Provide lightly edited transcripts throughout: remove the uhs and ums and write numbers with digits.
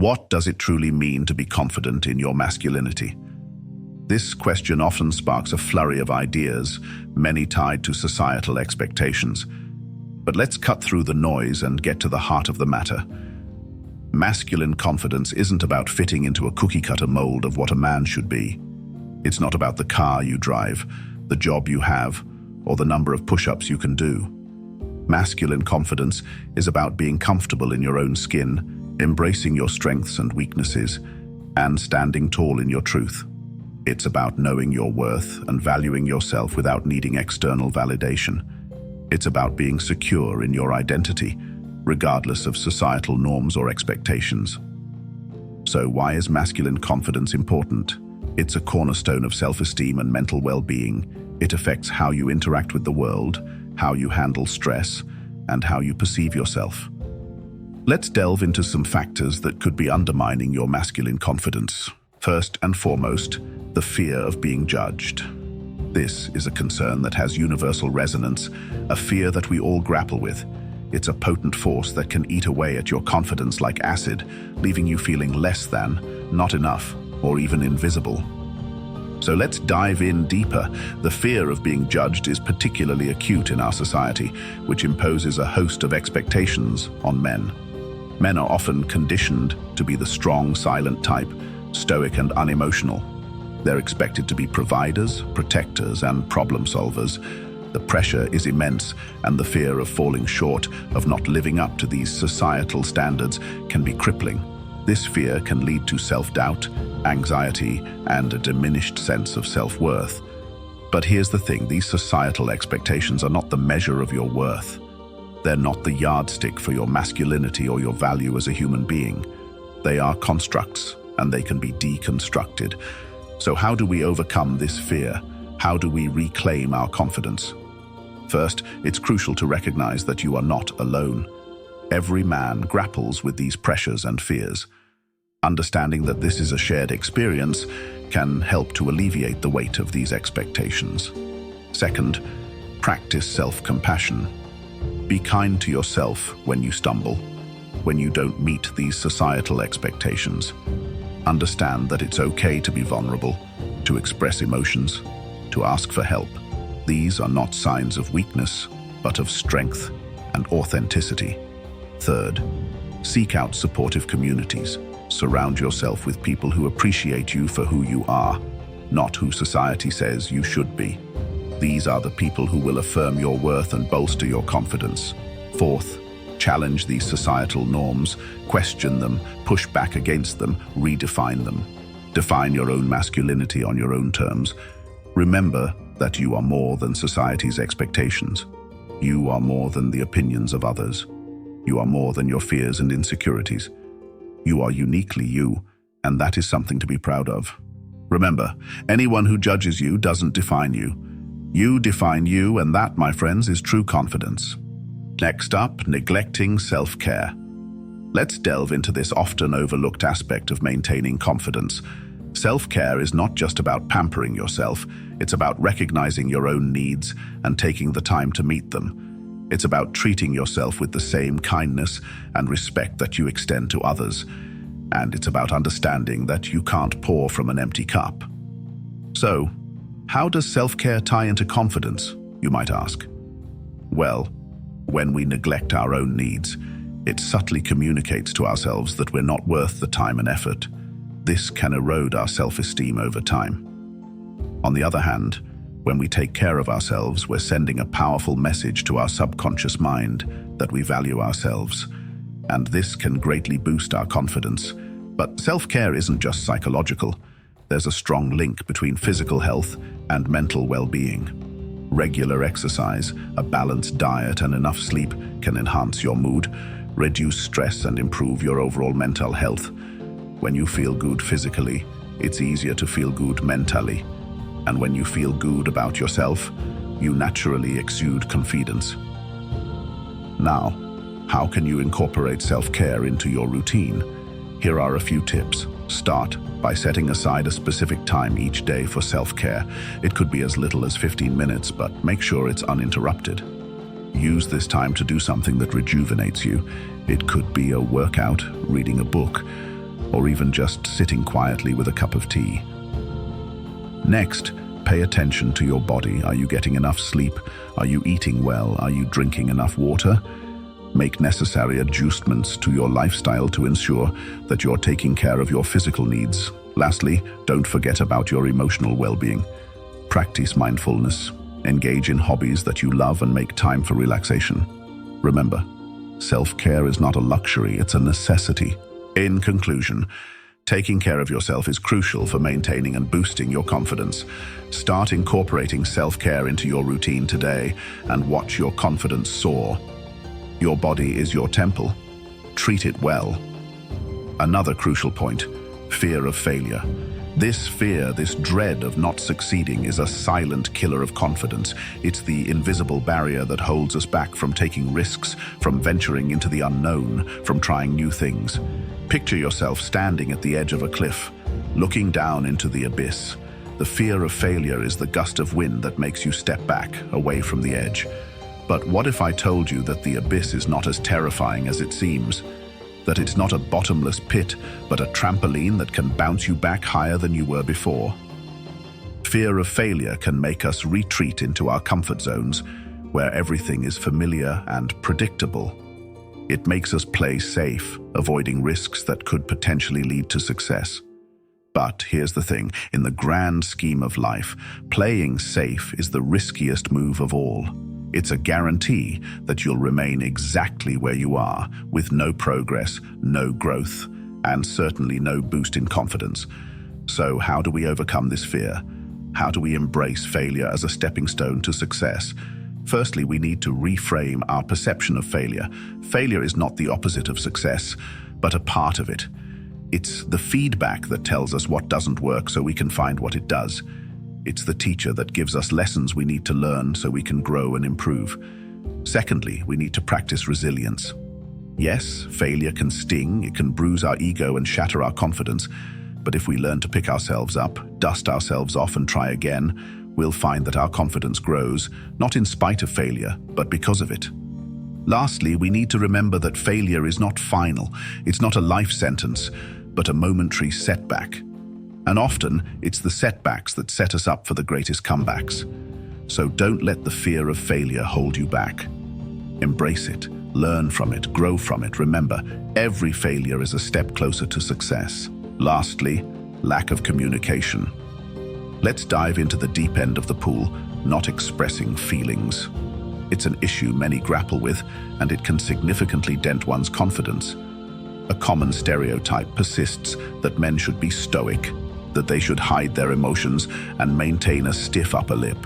What does it truly mean to be confident in your masculinity? This question often sparks a flurry of ideas, many tied to societal expectations. But let's cut through the noise and get to the heart of the matter. Masculine confidence isn't about fitting into a cookie-cutter mold of what a man should be. It's not about the car you drive, the job you have, or the number of push-ups you can do. Masculine confidence is about being comfortable in your own skin, embracing your strengths and weaknesses, and standing tall in your truth. It's about knowing your worth and valuing yourself without needing external validation. It's about being secure in your identity, regardless of societal norms or expectations. So why is masculine confidence important? It's a cornerstone of self-esteem and mental well-being. It affects how you interact with the world, how you handle stress, and how you perceive yourself. Let's delve into some factors that could be undermining your masculine confidence. First and foremost, the fear of being judged. This is a concern that has universal resonance, a fear that we all grapple with. It's a potent force that can eat away at your confidence like acid, leaving you feeling less than, not enough, or even invisible. So let's dive in deeper. The fear of being judged is particularly acute in our society, which imposes a host of expectations on men. Men are often conditioned to be the strong, silent type, stoic and unemotional. They're expected to be providers, protectors, and problem solvers. The pressure is immense, and the fear of falling short, of not living up to these societal standards, can be crippling. This fear can lead to self-doubt, anxiety, and a diminished sense of self-worth. But here's the thing, these societal expectations are not the measure of your worth. They're not the yardstick for your masculinity or your value as a human being. They are constructs, and they can be deconstructed. So how do we overcome this fear? How do we reclaim our confidence? First, it's crucial to recognize that you are not alone. Every man grapples with these pressures and fears. Understanding that this is a shared experience can help to alleviate the weight of these expectations. Second, practice self-compassion. Be kind to yourself when you stumble, when you don't meet these societal expectations. Understand that it's okay to be vulnerable, to express emotions, to ask for help. These are not signs of weakness, but of strength and authenticity. Third, seek out supportive communities. Surround yourself with people who appreciate you for who you are, not who society says you should be. These are the people who will affirm your worth and bolster your confidence. Fourth, challenge these societal norms, question them, push back against them, redefine them. Define your own masculinity on your own terms. Remember that you are more than society's expectations. You are more than the opinions of others. You are more than your fears and insecurities. You are uniquely you, and that is something to be proud of. Remember, anyone who judges you doesn't define you. You define you, and that, my friends, is true confidence. Next up, neglecting self-care. Let's delve into this often overlooked aspect of maintaining confidence. Self-care is not just about pampering yourself, it's about recognizing your own needs and taking the time to meet them. It's about treating yourself with the same kindness and respect that you extend to others. And it's about understanding that you can't pour from an empty cup. So, how does self-care tie into confidence, you might ask? Well, when we neglect our own needs, it subtly communicates to ourselves that we're not worth the time and effort. This can erode our self-esteem over time. On the other hand, when we take care of ourselves, we're sending a powerful message to our subconscious mind that we value ourselves, and this can greatly boost our confidence. But self-care isn't just psychological. There's a strong link between physical health and mental well-being. Regular exercise, a balanced diet, and enough sleep can enhance your mood, reduce stress, and improve your overall mental health. When you feel good physically, it's easier to feel good mentally. And when you feel good about yourself, you naturally exude confidence. Now, how can you incorporate self-care into your routine? Here are a few tips. Start by setting aside a specific time each day for self-care. It could be as little as 15 minutes, but make sure it's uninterrupted. Use this time to do something that rejuvenates you. It could be a workout, reading a book, or even just sitting quietly with a cup of tea. Next, pay attention to your body. Are you getting enough sleep? Are you eating well? Are you drinking enough water? Make necessary adjustments to your lifestyle to ensure that you're taking care of your physical needs. Lastly, don't forget about your emotional well-being. Practice mindfulness. Engage in hobbies that you love and make time for relaxation. Remember, self-care is not a luxury, it's a necessity. In conclusion, taking care of yourself is crucial for maintaining and boosting your confidence. Start incorporating self-care into your routine today and watch your confidence soar. Your body is your temple. Treat it well. Another crucial point, fear of failure. This fear, this dread of not succeeding is a silent killer of confidence. It's the invisible barrier that holds us back from taking risks, from venturing into the unknown, from trying new things. Picture yourself standing at the edge of a cliff, looking down into the abyss. The fear of failure is the gust of wind that makes you step back, away from the edge. But what if I told you that the abyss is not as terrifying as it seems? That it's not a bottomless pit, but a trampoline that can bounce you back higher than you were before? Fear of failure can make us retreat into our comfort zones, where everything is familiar and predictable. It makes us play safe, avoiding risks that could potentially lead to success. But here's the thing, in the grand scheme of life, playing safe is the riskiest move of all. It's a guarantee that you'll remain exactly where you are, with no progress, no growth, and certainly no boost in confidence. So how do we overcome this fear? How do we embrace failure as a stepping stone to success? Firstly, we need to reframe our perception of failure. Failure is not the opposite of success, but a part of it. It's the feedback that tells us what doesn't work so we can find what it does. It's the teacher that gives us lessons we need to learn so we can grow and improve. Secondly, we need to practice resilience. Yes, failure can sting, it can bruise our ego and shatter our confidence, but if we learn to pick ourselves up, dust ourselves off and try again, we'll find that our confidence grows, not in spite of failure, but because of it. Lastly, we need to remember that failure is not final. It's not a life sentence, but a momentary setback. And often, it's the setbacks that set us up for the greatest comebacks. So don't let the fear of failure hold you back. Embrace it, learn from it, grow from it. Remember, every failure is a step closer to success. Lastly, lack of communication. Let's dive into the deep end of the pool, not expressing feelings. It's an issue many grapple with, and it can significantly dent one's confidence. A common stereotype persists that men should be stoic, that they should hide their emotions and maintain a stiff upper lip.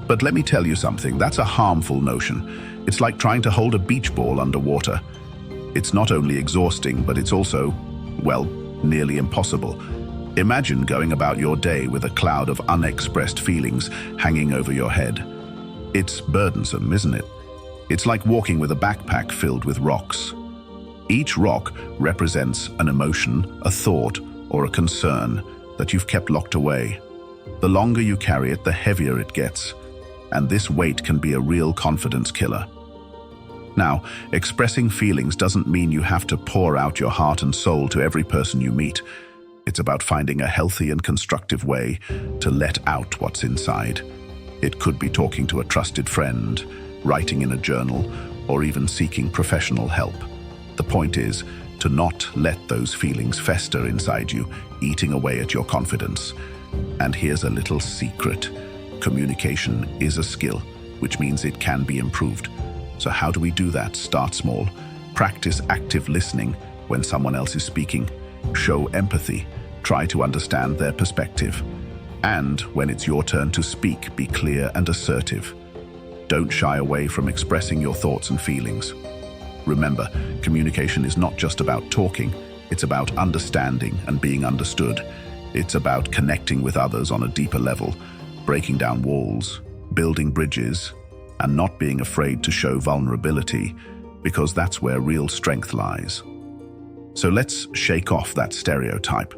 But let me tell you something, that's a harmful notion. It's like trying to hold a beach ball underwater. It's not only exhausting, but it's also, well, nearly impossible. Imagine going about your day with a cloud of unexpressed feelings hanging over your head. It's burdensome, isn't it? It's like walking with a backpack filled with rocks. Each rock represents an emotion, a thought, or a concern that you've kept locked away. The longer you carry it, the heavier it gets, and this weight can be a real confidence killer. Now, expressing feelings doesn't mean you have to pour out your heart and soul to every person you meet. It's about finding a healthy and constructive way to let out what's inside. It could be talking to a trusted friend, writing in a journal, or even seeking professional help. The point is to not let those feelings fester inside you, eating away at your confidence. And here's a little secret. Communication is a skill, which means it can be improved. So how do we do that? Start small. Practice active listening when someone else is speaking. Show empathy. Try to understand their perspective. And when it's your turn to speak, be clear and assertive. Don't shy away from expressing your thoughts and feelings. Remember, communication is not just about talking, it's about understanding and being understood. It's about connecting with others on a deeper level, breaking down walls, building bridges, and not being afraid to show vulnerability, because that's where real strength lies. So let's shake off that stereotype.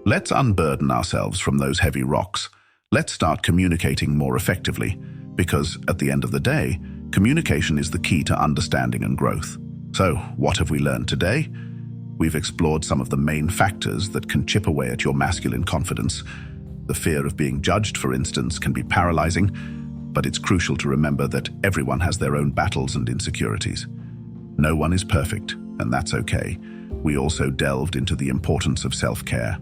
Let's unburden ourselves from those heavy rocks. Let's start communicating more effectively, because at the end of the day, communication is the key to understanding and growth. So, what have we learned today? We've explored some of the main factors that can chip away at your masculine confidence. The fear of being judged, for instance, can be paralyzing, but it's crucial to remember that everyone has their own battles and insecurities. No one is perfect, and that's okay. We also delved into the importance of self-care.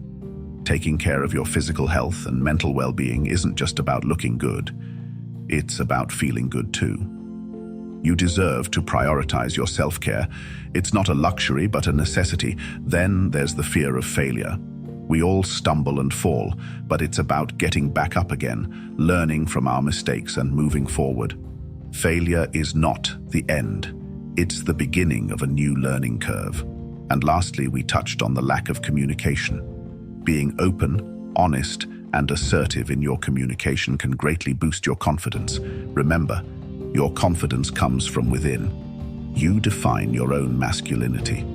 Taking care of your physical health and mental well-being isn't just about looking good. It's about feeling good too. You deserve to prioritize your self-care. It's not a luxury, but a necessity. Then there's the fear of failure. We all stumble and fall, but it's about getting back up again, learning from our mistakes and moving forward. Failure is not the end. It's the beginning of a new learning curve. And lastly, we touched on the lack of communication. Being open, honest, and assertive in your communication can greatly boost your confidence. Remember, your confidence comes from within. You define your own masculinity.